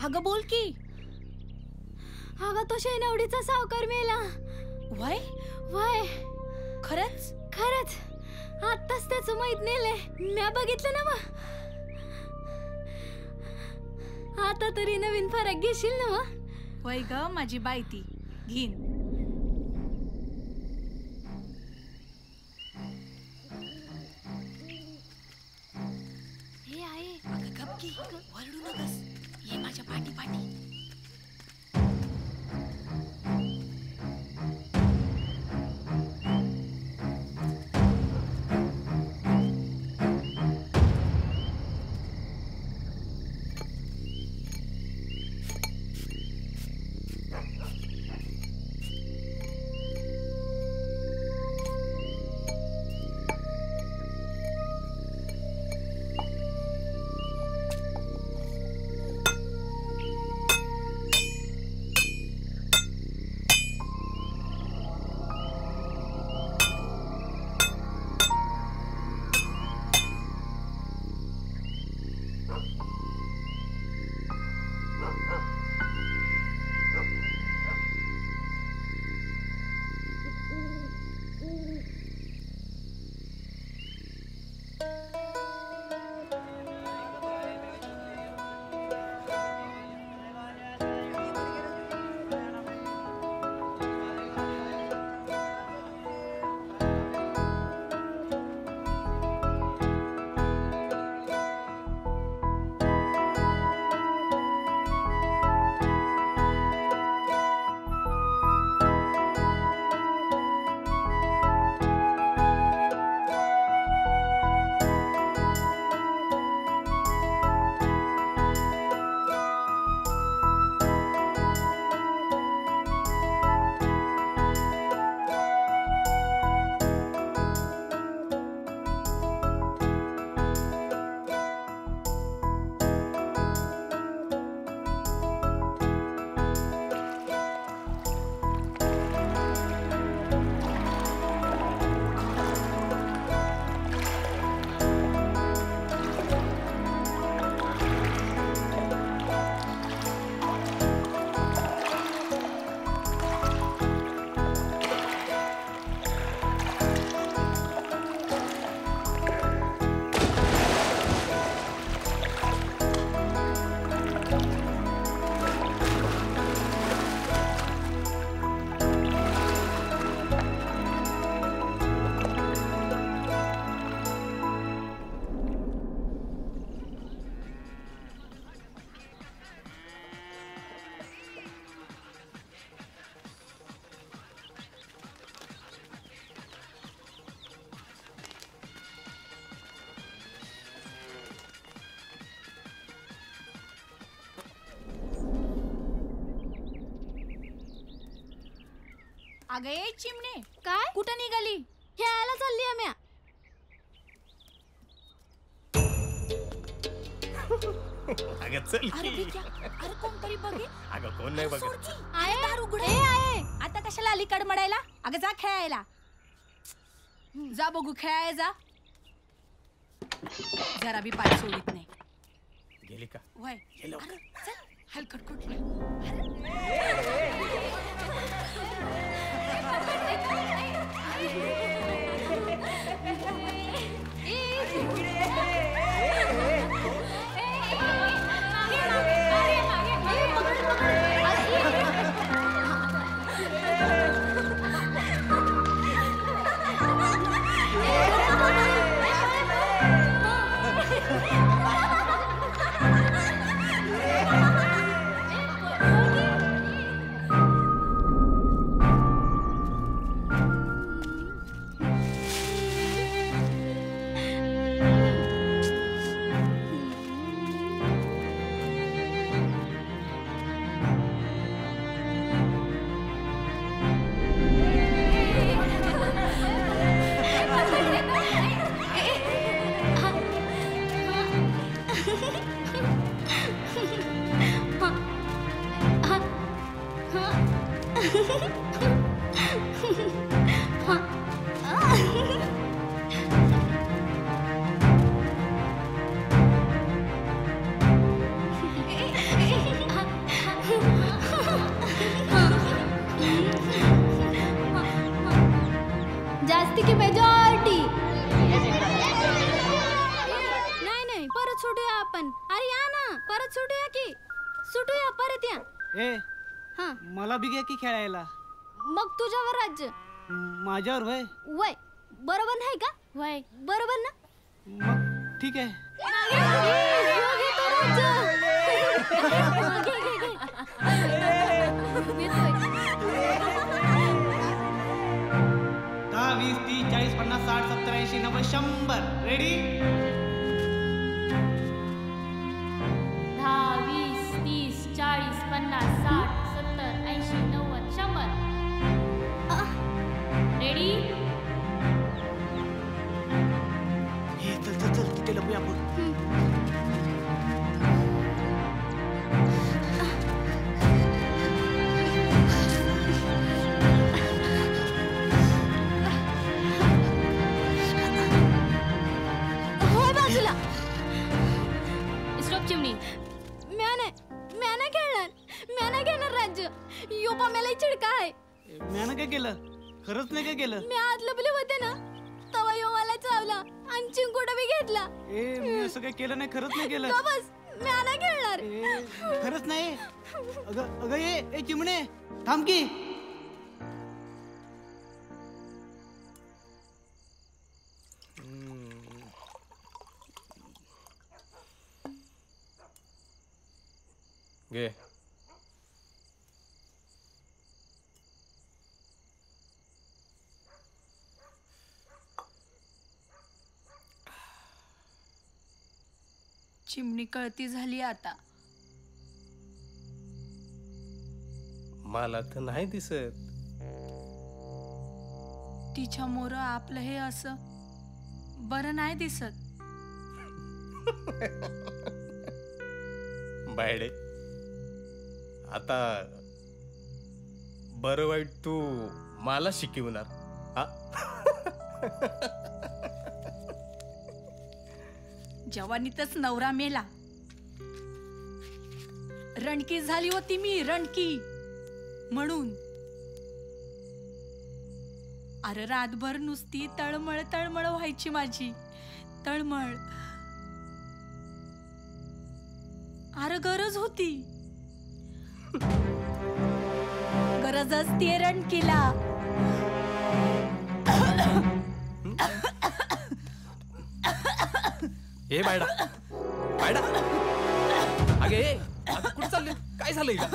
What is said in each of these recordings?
अगं बोल की. अगं तो शेनवडीचा सावकार मेला. वय वय खरंच? खरंच आत्ताच त्याचं माहित नेलंय. म्या बघितलं ना मग. आता तरी नवीन फरक घेशील ना मग. वय ग माझी बायती घेईन. हे आहे. अगं गप की, वरडू नकस. ये माझ्या पाठी पाठी. अगं ये चिमणे. काय? कुठं निघाली? खेळायला चालली आहे म्या. अगं चल अरे की. बिट्या, अरे कोणतरी बघे. अगं कोण नाही बघत. आहे दार उघडे. आहे. आता कशाला अलीकड मडायला? अगं जा खेळायला. जा बघू खेळायला जा. जरा बी पाय सोडित नाही. गेली का? वय गेलो. अरे चल हलकट कुठला. अरे या ना, परत सुटूया की. सुटूया परत या. ए हा, मला बी घ्या की खेळायला. मग तुझ्यावर राज्य. माझ्यावर वय. वय बरोबर नाही का? वय बरोबर ना? मग ठीक आहे. घे तो राज्य. घे, घे, घे. घेतोय. 10, 20, 30, 40, 50, 60, 70, 80, 90, 100. रेडी? 10, 20, 30, 40, 50, 60, 70, 80, 90, 100. रेडी? हे चल चल चल तिथे लपूया आपण. होय बाजूला. स्टॉप चिमणी. म्या नाही खेळणार. म्या नाही घेणार राज्य. यो पाम्याला चिडका आहे. म्यानं काय केलं? खरंच नाही काय केलं? मी आज लपले होते ना, तवा यो मला चावला आणि चिंकुटा बी घेतला. ए मी असं काय केलं नाही, खरंच नाही केलं. का बस, म्या नाही खेळणार. ए खरंच नाही. अगं अगं ए चिमणे थांब की. घे. चिमणी कळती झाली आता. मला तर नाही दिसत. तिच्या मोर आपलं हे असं बरं नाही दिसत. बायडे, आता बरं वाईट तू मला शिकवणार हा? जवानीतच नवरा मेला. रणकी झाली होती मी, रणकी म्हणून. अरे रातभर नुसती तळमळ तळमळ व्हायची माझी, तळमळ. अरे गरज होती, गरज असते रणकीला. ए बायडा, बायडा, अगे आता कुठं चालले? काय झालं हिला?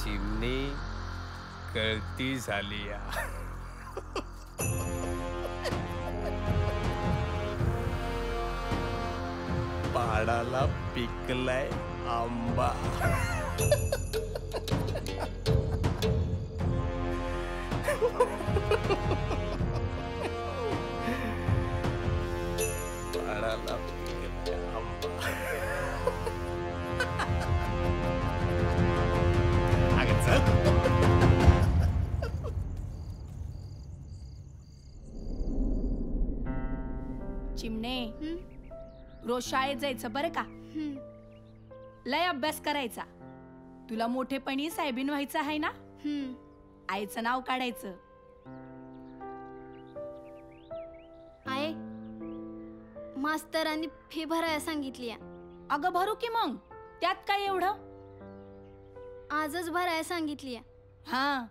चिमणी कळती झाली या. पाडाला पिकलाय आंबा. पाडाला पिकलाय आंबा. अगं चल. चिमणे, रोज शाळेत जायचं बरं का? लय अभ्यास करायचा. तुला मोठेपणी साहेबीन व्हायचं आहे ना? आईचं नाव काढायचं. आहे मास्तरांनी फी भरायला सांगितली. अगं भरू की मग, त्यात काय एवढं? आजच भरायला सांगितली. हा,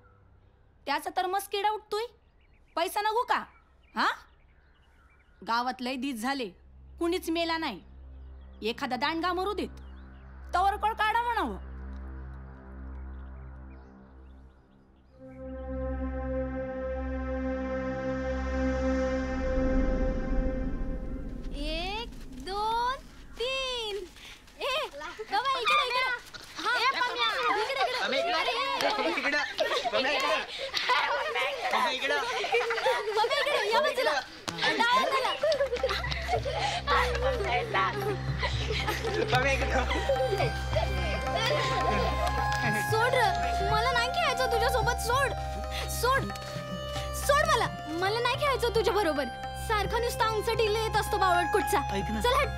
त्याचा तर मस्त किडा उठतोय. पैसा नको का? हा, गावात लय दिस झाले, कुणीच मेला नाही. एखादा दांडगा मरू देत, तवर कळ काढा म्हणावं. एक, दोन, तीन. ए बाबा इकडे इकडे. हा ए पम्या इकडे इकडे. अरे इकडं पम्या इकडे या बाजूला. सोड र, मला नाही खेळायचं तुझ्या सोबत. सोड सोड सोड मला. मला नाही खेळायचं तुझ्या बरोबर. सारखा नुसता अंगसाठी येत असतो बावळट कुठचा. ऐक ना. चल हट.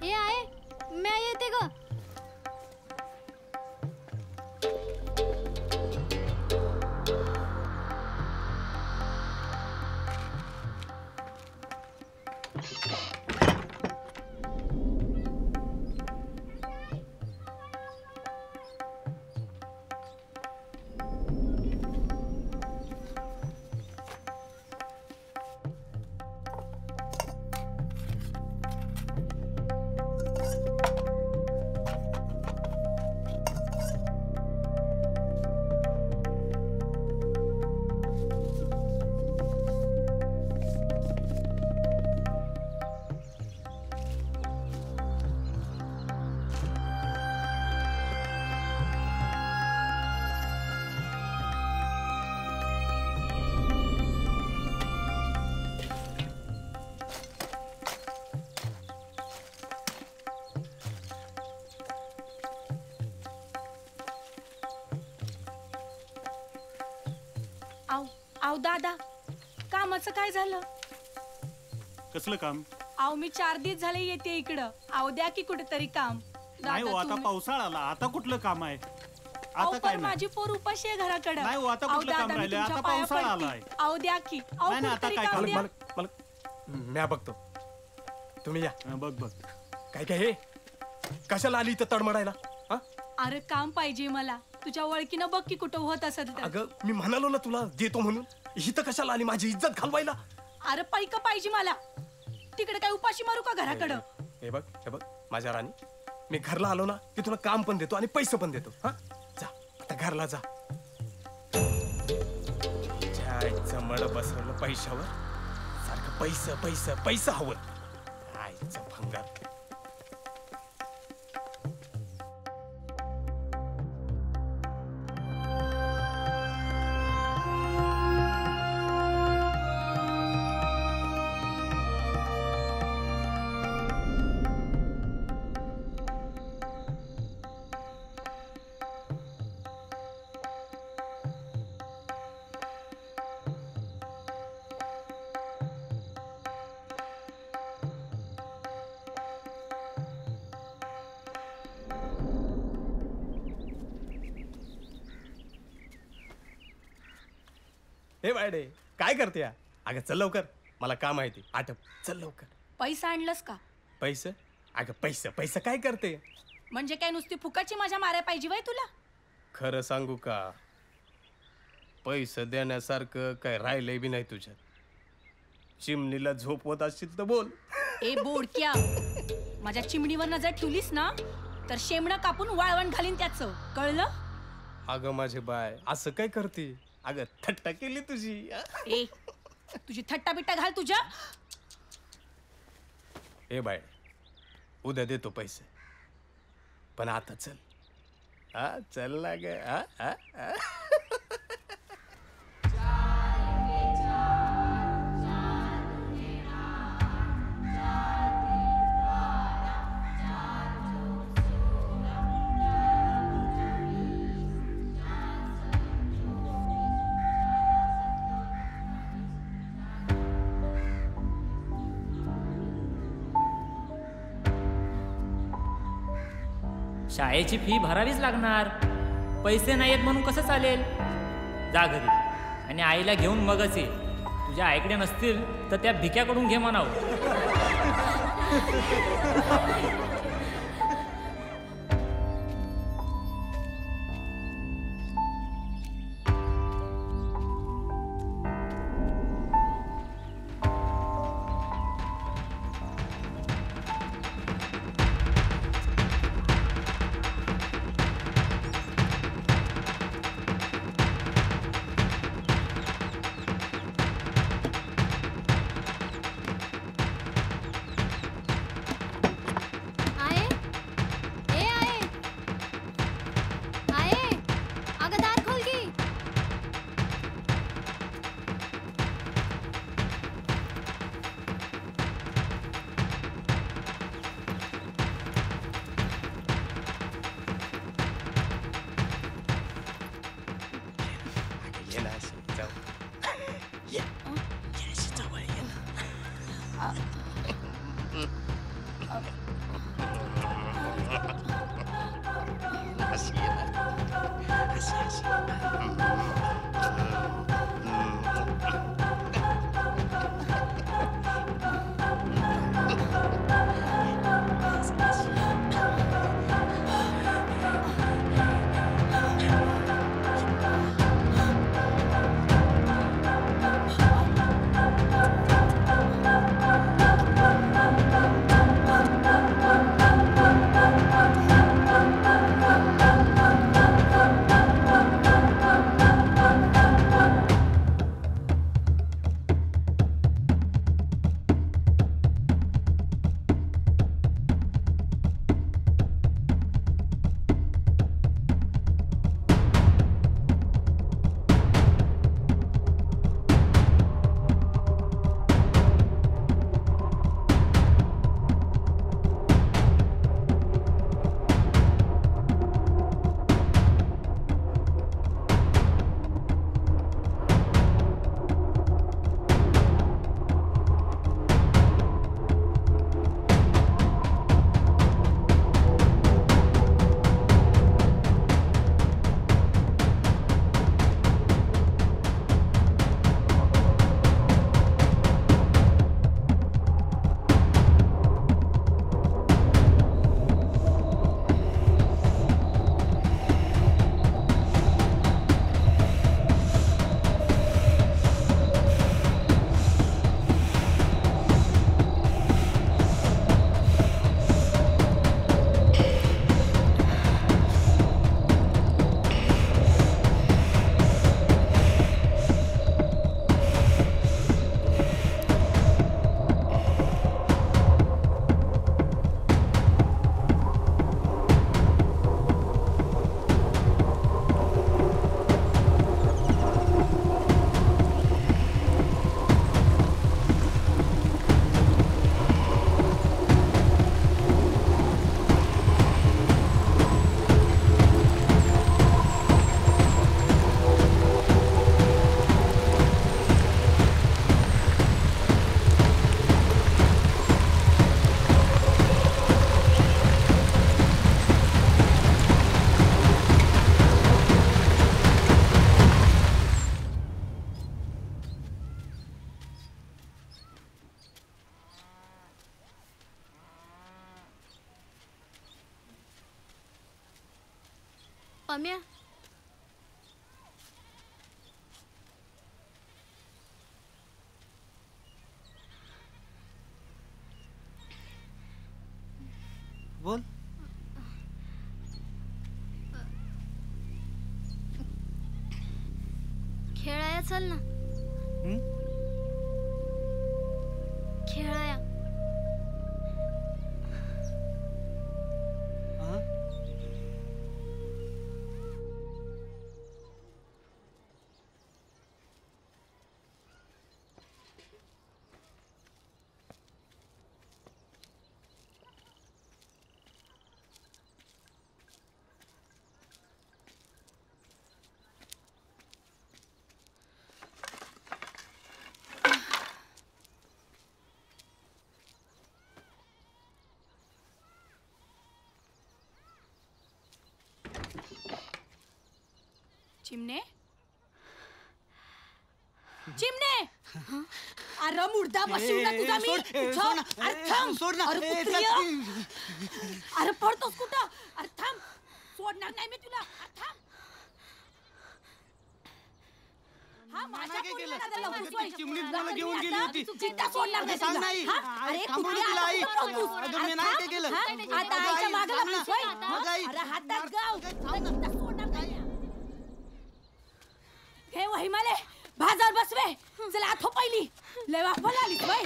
हे आहे, म्या येते ग. अहो दादा, कामाचं काय झालं? कसलं काम? अहो मी 4 दिवस झाले येते इकडं. अहो द्या की कुठेतरी काम. नाही हो, आता तुम्ही- पावसाळा आला, आता कुठलं काम आहे? अहो, आता काय पण नाही. माझी पोर उपाशी आहे घराकडं. नाही हो, आता अहो, कुठलं काम दादा, मी राहिलंय? तुमच्या आता पाया पावसाळा पडते. आलाय. अहो द्या की. अहो नाही, नाही, आता कुठेतरी काय काम काम? द्या. म्या बघतो. तुम्ही या. बघ बघ. काय काय हे कशाला आली इथं तडमडायला? हा? अरे काम पाहिजे मला. तुझ्या ओळखीनं बघ की कुठं होत असेल तर. अगं मी म्हणालो ना तुला देतो म्हणून. इथं कशाला आली माझी इज्जत घालवायला? अरे पैक पाहिजे मला. तिकडे काय उपाशी मारू का घराकडं? हे बघ माझ्या राणी, मी घरला आलो ना की तुला काम पण देतो आणि पैसे पण देतो. हा जा आता घरला जा. आईचं मड बसवलं पैशावर. सारखं पैसा हवं. आईचं भंगार. हे बायडे काय करते या? अगं चल लवकर, मला काम आहे ते. आटप, चल लवकर. पैसा आणलंस का? पैसे? अगं पैसे काय करते? म्हणजे काय नुसती फुकाची मजा मारायला पाहिजे वय तुला? खरं सांगू का, पैसे देण्यासारखं काय राहिलंय बी नाही तुझ्यात. चिमणीला झोपवत असशील तर बोल. ए बोडक्या, माझ्या चिमणीवर जर ठुलीस ना तर शेमणं कापून वाळवण घालीन त्याचं, कळलं? अगं माझे बाय असं काय करते? अगं थट्टा केली तुझी. ए तुझी थट्टा बिट्टा घाल तुझ्या. ए बाय उद्या देतो पैसे, पण आता चल. हा चल ना ग. शाळेची फी भरावीच लागणार. पैसे नाहीत म्हणून कसं चालेल? जा घरी आणि आईला घेऊन मगच ये. तुझ्या आईकडे नसतील तर त्या भिक्याकडून घे म्हणावं. सम्या बोल. खेळाया चल ना. खेळाया. हा? चिमणे चिमणे अरे मुर्दा बसवला तुझा मी. अरे थांब. सोड ना. अरे कुत्रिया. अरे पडतोस कुठं. अरे थांब. सोडणार नाही मी तुला. अरे थांब. हा माझ्या काय पोरीला केलं? नादाला लावतोस. चिमणी मला घेऊन गेली होती. चित्ता सोडणार नाही सांग तुला. नाही. हा? अरे थांबव कुत्रिया, तुला आई. आता पडतोस. अगं मी अरे नाही थांब. काय केलं. हा? आता अगं आईच्या आई, मागं थांब लागलीस ना. होय? अगं आई. अरे हातात गाव. थांब ना. चित्ता सोडणार नाही. हे वहिमाले बाजार बसवे. चला आठो पहिली लय वाफल आलीस बाई.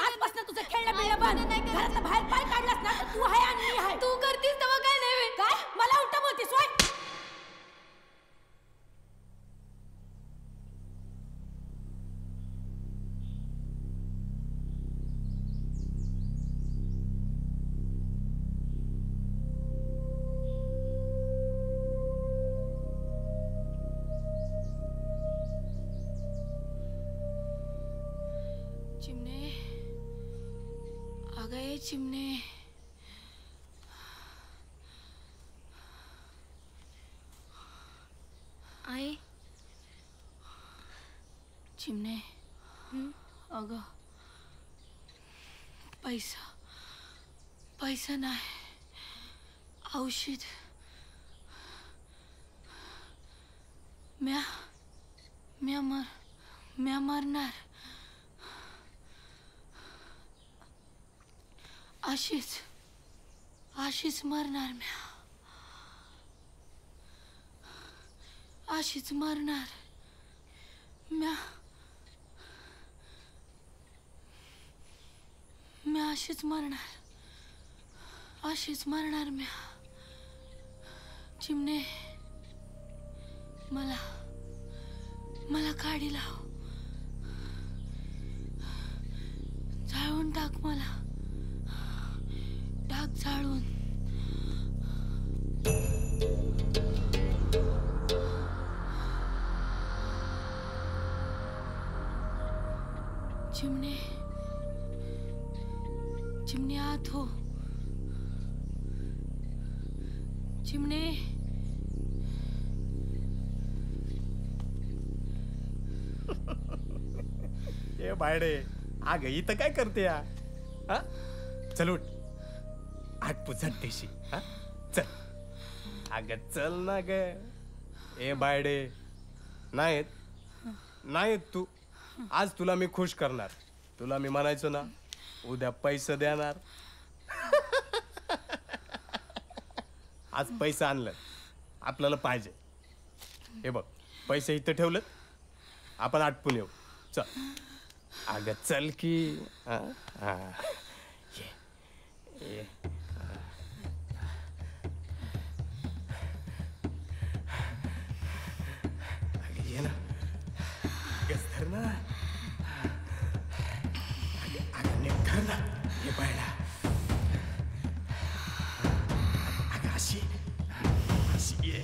आजपासून तुझं खेळणं बिळणं बंद. घरातलं बाहेर पाय काढलास ना तर तू आहे आणि मी आहे. तू करतीस तेव्हा काय नाही. काय मला उलट बोलतीस होय? चिमणे अगं ये चिमणे. आई चिमणे अगं पैसा पैसा नाही. औषध म्या मरणार. अशीच मरणार म्या. अशीच मरणार म्या. अशीच मरणार म्या. चिमणे मला काढी लाव. जाळून टाक मला. टाक जाळून. चिमणे आत हो. चिमणे ए बायडे अगं इथं काय करते या? हा? चल उठ. आठ पुजत देशी. हा? चल अगं चल ना ग. ए बायडे नाहीत तू. आज तुला मी खुश करणार. तुला मी म्हणायचो ना उद्या पैसे देणार. आज पैसा आणलं आपल्याला पाहिजे. हे बघ पैसे इथं ठेवलं आपण आटपून येऊ. चल अगं चल की. हा? हा. ये. अगं ये ना. गस धर ना. अगं नीट धर ना. हे पाहिला. अगं अशी ये.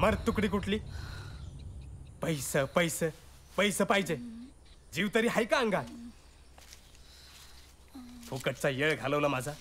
मर तुकडी कुठली. पैसे पाहिजे. जीव तरी आहे का अंगात. फुकटचा येळ घालवला माझा.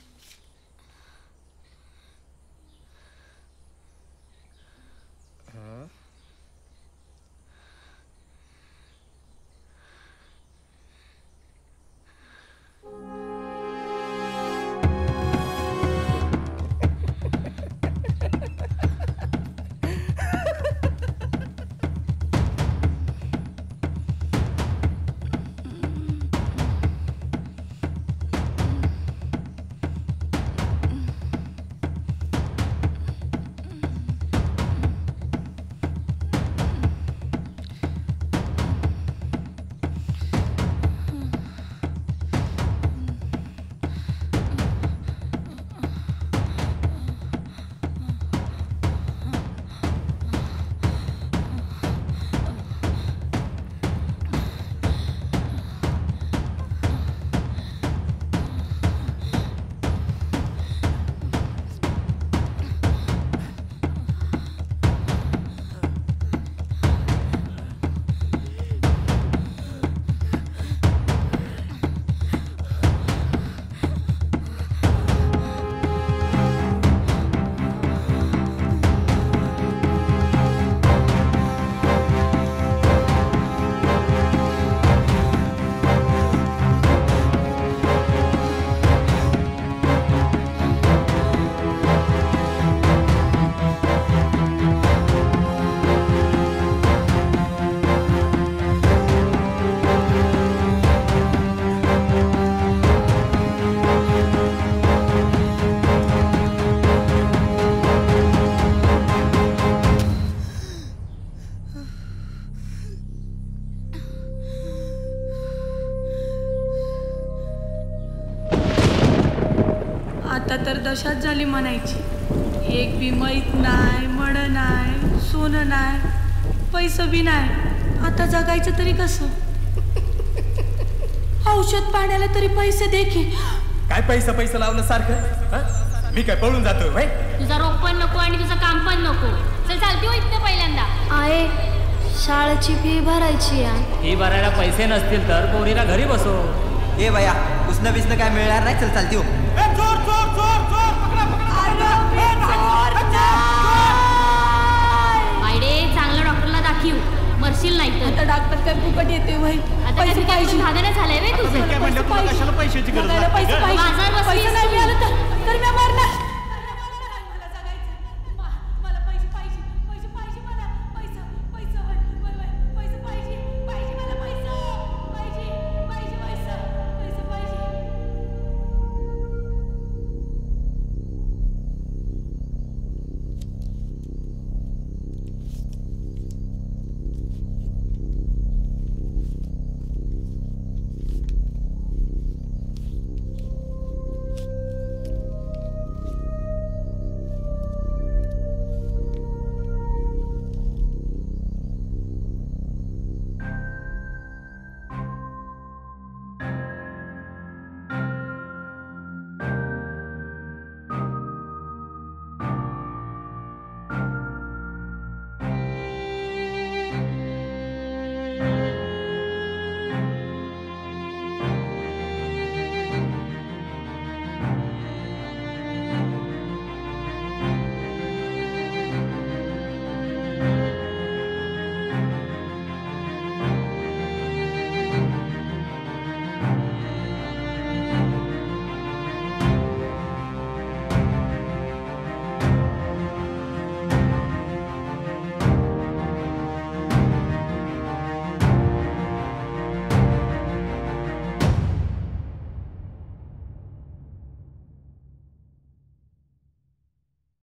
आता तर दशाच झाली म्हणायची. एक बी मैत नाही, मड नाही, सोनं नाही, पैसा बी नाही. आता जगायचं तरी कसं? औषध पाण्याला तरी पैसे दे की. काय पैसा लावलं सारखं? हं? मी काय पळून जातो भाई? तुझा रोग पण नको आणि तुझं काम पण नको. चल चालती हो इथं पहिल्यांदा. आहे शाळेची फी भरायची आहे. फी भरायला पैसे नसतील तर पोरीला घरी बसव. ए भैया उसनं बिसनं काय मिळणार नाही. चल चालती हो. आयडे चांगल्या डॉक्टरला दाखव. मरशील नाही तर. आता डॉक्टर काय फुकट येते वय? आता पैसे पाहिजे. भागायला झालंय वे तुझं. काय म्हणलं तुला कशाला पैशाची गरज लागते पैसे गं? पाहिजे. बाजार बसलीस पैसे नाही